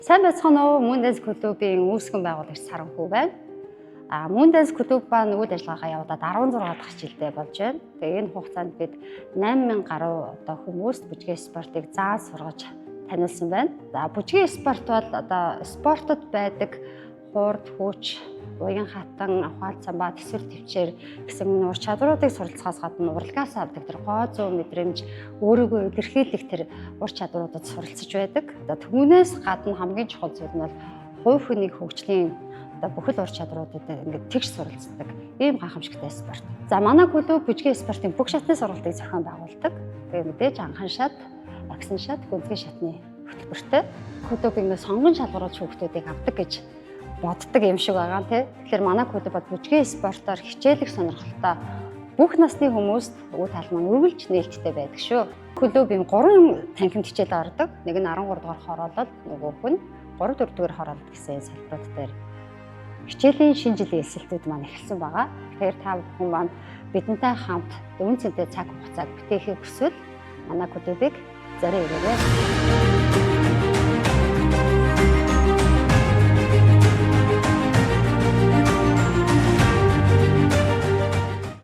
Сайн байцгаана уу? Moondance клубын үүсгэн байгуулагч Саранхүү байна. Moondance клуб ба нүүд ажиллагаагаа явуулаад 16 дахь жилдээ болж байна. Тэгээ энэ хугацаанд бид 8000 гаруй хүмүүст бүжгийн спортыг заан сургаж танилцсан байна. За бүжгийн спорт бол спортод байдаг хурд, хүч, уян хатан, ухаал самбаа, төсвөр төвчээр гэсэн ур чадваруудыг суралцахаас гадна урлагаас авдаг тэр гоо зөө мэдрэмж, өөрийгөө илэрхийлэх тэр ур чадваруудад суралцж байдаг. Түүнээс гадна хамгийн чухал зүйл нь бол хувь хүний хөгжлийн бүхэл ур чадваруудад ингээд тэгш суралцдаг ийм гайхамшигтай спорт. За манай клуб бүжгийн спортын бүх шатны сургалтыг зохион байгуулдаг. Тэгээ мэдээж анхан шат, агсан шат, гүнзгий шатны хөтөлбөртэй. Клубын сонгон шалгаруулж хүүхдүүдийг авдаг гэж боддог юм шиг байгаа тий. Тэгэхээр манай клуб бол бүжгийн спортоор хичээлэх сонирхолтой бүх насны хүмүүст үе тал маань үргэлж нээлттэй байдаг шүү. Клубын 3 танхимд хичээл ордог. Нэг нь 13 дугаар хороолол, нөгөөх нь 3 4 дугаар хороолол гэсэн салбарууд дээр хичээлийн шинэ жилийн эсэлтүүд маань эхэлсэн байгаа. Тэгэхээр та бүхэн маань бидэнтэй хамт өвөн цэнтэй цаг хугацааг бүтээхийг хүсвэл манай клубыг зорио ирээрэй.